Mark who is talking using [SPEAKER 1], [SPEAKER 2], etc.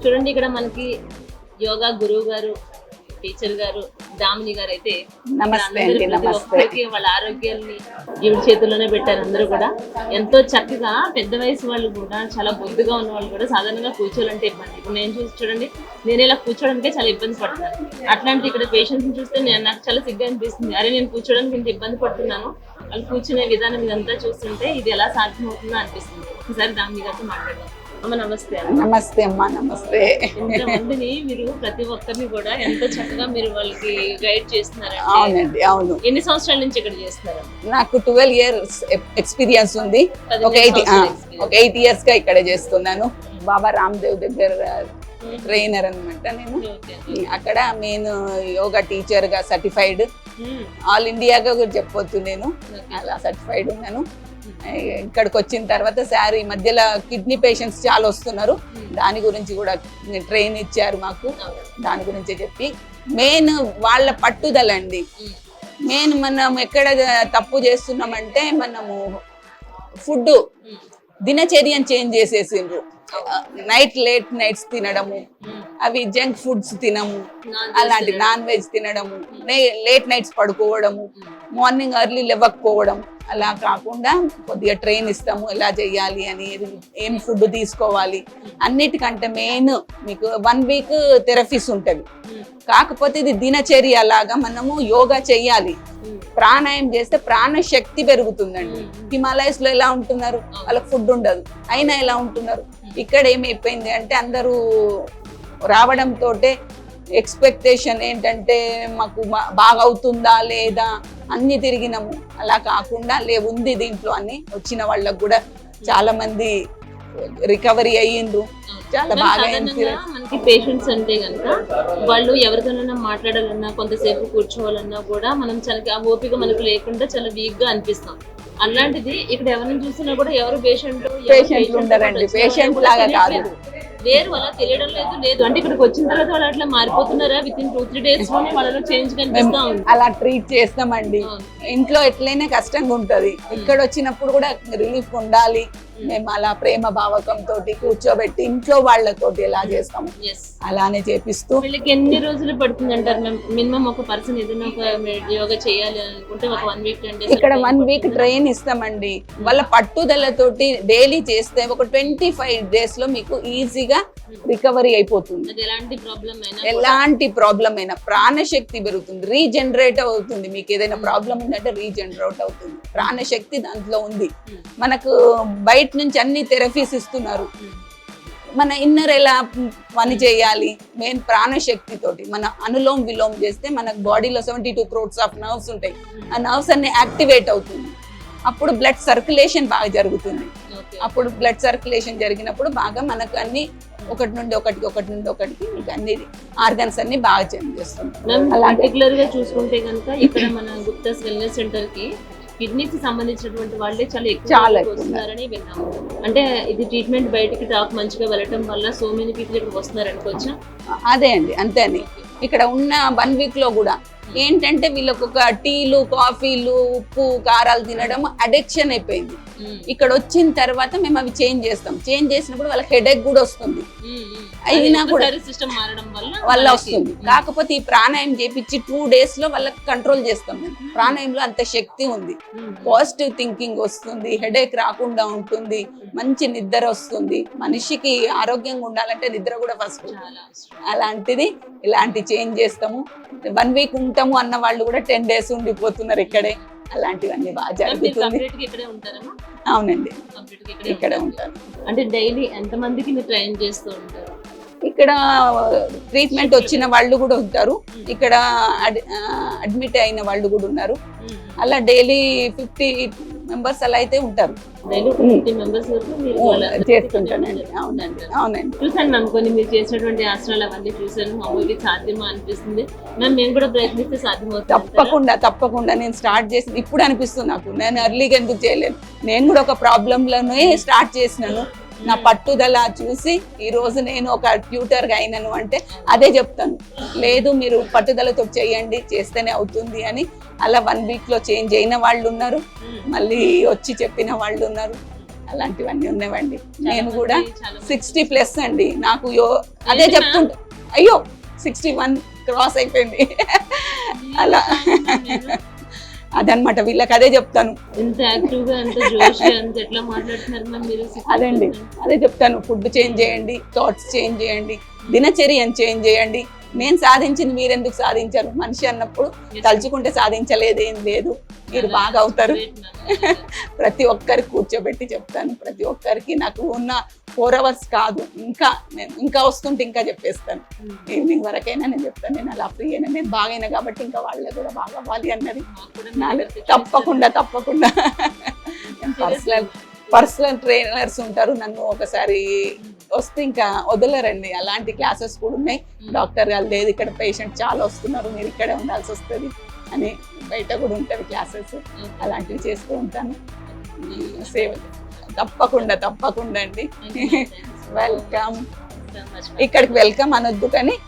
[SPEAKER 1] చూడండి ఇక్కడ మనకి యోగా గురువు గారు టీచర్ గారు దామిని గారు అయితే
[SPEAKER 2] నమస్తే అండి, నమస్తే.
[SPEAKER 1] ఒక్కరికి వాళ్ళ ఆరోగ్యాన్ని ఈవిడ చేతుల్లోనే పెట్టారు. అందరూ కూడా ఎంతో చక్కగా పెద్ద వయసు వాళ్ళు కూడా చాలా బొద్దుగా ఉన్న వాళ్ళు కూడా సాధారణంగా కూర్చోవాలంటే ఇబ్బంది. ఇప్పుడు నేను చూసి చూడండి, నేను ఇలా కూర్చోడానికే చాలా ఇబ్బంది పడుతున్నాను. అట్లాంటి ఇక్కడ పేషెంట్స్ చూస్తే నాకు చాలా సిగ్గా అనిపిస్తుంది. అరే నేను కూర్చోడానికి ఇంత ఇబ్బంది పడుతున్నాను, వాళ్ళు కూర్చునే విధానం ఇదంతా చూస్తుంటే ఇది ఎలా సాధ్యమవుతుందో అనిపిస్తుంది. ఒకసారి దామిని గారితో మాట్లాడదాం. అమ్మ నమస్తే.
[SPEAKER 2] నమస్తే అమ్మా, నమస్తే.
[SPEAKER 1] ఇంతమందిని మీరు ప్రతి ఒక్కరిని కూడా ఎంత చక్కగా మీరు వాళ్ళకి గైడ్ చేస్తున్నారు.
[SPEAKER 2] అవునండి, అవును.
[SPEAKER 1] ఎన్ని సంవత్సరాల నుంచి ఇక్కడ చేస్తున్నారు?
[SPEAKER 2] నాకు 12 years ఎక్స్పీరియన్స్ ఉంది. ఒక 8 years గా ఇక్కడ చేస్తున్నాను. బాబా రామ్దేవ్ దగ్గర ట్రైనర్ అనమాట నేను. అక్కడ నేను యోగా టీచర్ గా సర్టిఫైడ్, ఆల్ ఇండియాగా కూడా చెప్పొచ్చు. నేను అలా సర్టిఫైడ్ ఉన్నాను. ఇక్కడికి వచ్చిన తర్వాత సార్ ఈ మధ్యలో కిడ్నీ పేషెంట్స్ చాలా వస్తున్నారు, దాని గురించి కూడా ట్రైన్ ఇచ్చారు మాకు. దాని గురించి చెప్పి మెయిన్ వాళ్ళ పట్టుదల అండి. మెయిన్ మనం ఎక్కడ తప్పు చేస్తున్నామంటే మనము ఫుడ్ దినచర్యను చేంజ్ చేసేసిండ్రు. లేట్ నైట్స్ తినడము, అవి జంక్ ఫుడ్స్ తినము, అలాంటి నాన్ వెజ్ తినడము, లేట్ నైట్స్ పడుకోవడము, మార్నింగ్ ఎర్లీ లేవకపోవడం. అలా కాకుండా కొద్దిగా ట్రైన్ ఇస్తాము ఎలా చేయాలి అని, ఏం ఫుడ్ తీసుకోవాలి. అన్నిటికంటే మెయిన్ మీకు 1 week థెరపీస్ ఉంటుంది. కాకపోతే ఇది దినచర్య లాగా మనము యోగా చెయ్యాలి, ప్రాణాయామం చేస్తే ప్రాణశక్తి పెరుగుతుందండి. హిమాలయస్ లో ఎలా ఉంటున్నారు, వాళ్ళకి ఫుడ్ ఉండదు, అయినా ఎలా ఉంటున్నారు. ఇక్కడ ఏమైపోయింది అంటే అందరూ రావడంతో ఎక్స్పెక్టేషన్ ఏంటంటే మాకు బాగా అవుతుందా లేదా అన్ని తిరిగినాము. అలా కాకుండా ఉంది దీంట్లో అని వచ్చిన వాళ్ళకు కూడా చాలా మంది రికవరీ అయ్యిండ్రు. చాలా బాగా
[SPEAKER 1] మనకి పేషెంట్స్ అంటే కనుక వాళ్ళు ఎవరితోనైనా మాట్లాడాలన్నా కొంతసేపు కూర్చోవాలన్నా కూడా మనం చాలా ఆ ఓపిక మనకు లేకుండా చాలా వీక్ గా అనిపిస్తాం. అలాంటిది ఇక్కడ ఎవరిని చూసినా కూడా ఎవరు
[SPEAKER 2] పేషెంట్ ఉండరండి, పేషెంట్ లాగా కాదు,
[SPEAKER 1] వేరు అలా తెలియడం లేదు. అంటే ఇక్కడికి వచ్చిన తర్వాత వాళ్ళు అట్లా మారిపోతున్నారా? విత్ ఇన్ 2-3 days లోనే వాళ్ళలో చేంజ్ కనిపిస్తా ఉంది.
[SPEAKER 2] అలా ట్రీట్ చేస్తామండి. ఇంట్లో ఎట్లయినా కష్టంగా ఉంటది, ఇక్కడ వచ్చినప్పుడు కూడా రిలీఫ్ ఉండాలి. మేము అలా ప్రేమ భావకం తోటి కూర్చోబెట్టి ఇంట్లో వాళ్ళతోటి ఎలా చేస్తాము అలానే చేపిస్తూ.
[SPEAKER 1] వీళ్ళకి ఎన్ని రోజులు పడుతుంది అంటారు? మినిమం ఒక పర్సన్ ఏదైనా ఒక యోగా చేయాలి అనుకుంటే ఒక 1 week 10 days
[SPEAKER 2] ఇక్కడ 1 week ట్రైన్ ఇస్తామండి. వాళ్ళ పట్టుదలతోటి డైలీ చేస్తే ఒక 25 days లో మీకు ఈజీగా రికవరీ అయిపోతుంది. ఎలాంటి ప్రాబ్లం అయినా ప్రాణశక్తి పెరుగుతుంది, రీజనరేట్ అవుతుంది. మీకు ఏదైనా ప్రాబ్లం ఉందంటే రీజనరేట్ అవుతుంది, ప్రాణశక్తి దాంట్లో ఉంది. మనకు బయట నుంచి అన్ని థెరపీస్ ఇస్తున్నారు, మన ఇన్నర్ ఎలా పని చేయాలి మెయిన్ ప్రాణశక్తి తోటి. మన అనులోమ్ విలోమ్ చేస్తే మనకు బాడీలో 72 crores ఆఫ్ నర్వ్స్ ఉంటాయి. ఆ నర్వ్స్ అన్ని యాక్టివేట్ అవుతుంది, అప్పుడు బ్లడ్ సర్క్యులేషన్ బాగా జరుగుతుంది. అప్పుడు బ్లడ్ సర్క్యులేషన్ జరిగినప్పుడు బాగా మనకు అన్ని ఒకటి నుండి ఒకటికి మీకు అన్ని ఆర్గన్స్ అన్ని బాగా చేంజ్ చేస్తుంది.
[SPEAKER 1] పర్టికులర్ గా చూసుకుంటే కనుక ఇక్కడ మన గుప్తాస్ వెల్నెస్ సెంటర్ కి కిడ్నీకి సంబంధించినటువంటి వాళ్ళే చాలా వస్తున్నారని విన్నాము. అంటే ఇది ట్రీట్మెంట్ బయటికి టాక్ మంచిగా వెళ్ళటం వల్ల సో మెనీ పీపుల్ ఇక్కడికి వస్తున్నారు అనుకోవచ్చా?
[SPEAKER 2] అదే అండి, అంతే అండి. ఇక్కడ ఉన్న 1 week లో కూడా ఏంటంటే వీళ్ళకు ఒక టీలు కాఫీలు ఉప్పు కారాలు తినడం అడిక్షన్ అయిపోయింది. ఇక్కడ వచ్చిన తర్వాత మేము అవి చేంజ్ చేస్తాం. చేంజ్ చేసినప్పుడు వాళ్ళకి హెడేక్ కూడా వస్తుంది, అయినా కూడా వల్ల వస్తుంది. కాకపోతే ఈ ప్రాణాయామం చేపించి 2 days లో వాళ్ళకి కంట్రోల్ చేస్తాం. మేము ప్రాణాయామంలో అంత శక్తి ఉంది, పాజిటివ్ థింకింగ్ వస్తుంది, హెడేక్ రాకుండా ఉంటుంది, మంచి నిద్ర వస్తుంది. మనిషికి ఆరోగ్యంగా ఉండాలంటే నిద్ర కూడా ఫస్ట్. అలాంటిది ఇలాంటి చేంజ్ చేస్తాము. 1 week ఉంటాము అన్న వాళ్ళు కూడా 10 days ఉండిపోతున్నారు ఇక్కడే. అలాంటివన్నీ బాగా జరుగుతుంది. అవునండి, ఇక్కడే ఉంటారు.
[SPEAKER 1] అంటే డైలీ ఎంత మందికి మీరు ట్రైన్ చేస్తూ ఉంటారు?
[SPEAKER 2] ఇక్కడ ట్రీట్మెంట్ వచ్చిన వాళ్ళు కూడా ఉంటారు, ఇక్కడ అడ్మిట్ అయిన వాళ్ళు కూడా ఉన్నారు. అలా డైలీ 50 members అలా అయితే ఉంటారు. చేస్తుంటానండి. అవునండి, అవునండి.
[SPEAKER 1] చూసాను మ్యామ్, కొన్ని మీరు చేసినటువంటి ఆసనాలు అవన్నీ చూసాను. మామూలుగా సాధ్యమా అనిపిస్తుంది మ్యామ్, మేము కూడా ప్రయత్నిస్తే సాధ్యమవుతుంది.
[SPEAKER 2] తప్పకుండా నేను స్టార్ట్ చేసి ఇప్పుడు అనిపిస్తుంది నాకు, నేను ఎర్లీగా ఎందుకు చేయలేను. నేను కూడా ఒక ప్రాబ్లంలోనే స్టార్ట్ చేసినాను. నా పట్టుదల చూసి ఈ రోజు నేను ఒక ట్యూటర్గా అయినాను అంటే అదే చెప్తాను. లేదు మీరు పట్టుదలతో చేయండి, చేస్తేనే అవుతుంది అని. అలా 1 week లో చేంజ్ అయిన వాళ్ళు ఉన్నారు, మళ్ళీ వచ్చి చెప్పిన వాళ్ళు ఉన్నారు. అలాంటివన్నీ ఉన్నవండి. నేను
[SPEAKER 1] మంది
[SPEAKER 2] కూడా
[SPEAKER 1] చాలా
[SPEAKER 2] 60+ అండి. నాకు అదే చెప్తుంటా, అయ్యో 61 క్రాస్ అయిపోయింది. అలా అదనమాట, వీళ్ళకి అదే చెప్తాను.
[SPEAKER 1] ఎంత యాక్టివ్ గా ఎంత జోష్ అంత ఎట్లా మాట్లాడుతున్నారు మ్యామ్ మీరు?
[SPEAKER 2] అదండి, అదే చెప్తాను. ఫుడ్ చేంజ్ చేయండి, థాట్స్ చేంజ్ చేయండి, దినచర్యను చేంజ్ చేయండి. నేను సాధించింది మీరెందుకు సాధించారు? మనిషి అన్నప్పుడు తలుచుకుంటే సాధించలేదేం లేదు, మీరు బాగా అవుతారు. ప్రతి ఒక్కరికి కూర్చోబెట్టి చెప్తాను. ప్రతి ఒక్కరికి నాకు ఉన్న 4 hours కాదు, ఇంకా వస్తుంటే ఇంకా చెప్పేస్తాను. ఈవినింగ్ వరకైనా నేను చెప్తాను. నేను అలా ఫ్రీ అయినా, నేను బాగైనా కాబట్టి ఇంకా వాళ్ళే కూడా బాగా అవ్వాలి అన్నది తప్పకుండా. పర్సనల్ ట్రైనర్స్ ఉంటారు. నన్ను ఒకసారి వస్తే ఇంకా వదలరండి. అలాంటి క్లాసెస్ కూడా ఉన్నాయి. డాక్టర్ గారు లేదు, ఇక్కడ పేషెంట్ చాలా వస్తున్నారు, మీరు ఇక్కడే ఉండాల్సి వస్తుంది అని బయట కూడా ఉంటుంది క్లాసెస్. అలాంటివి చేస్తూ ఉంటాను. సేవ తప్పకుండా అండి. వెల్కమ్. ఇక్కడికి వెల్కమ్ అనొద్దు కానీ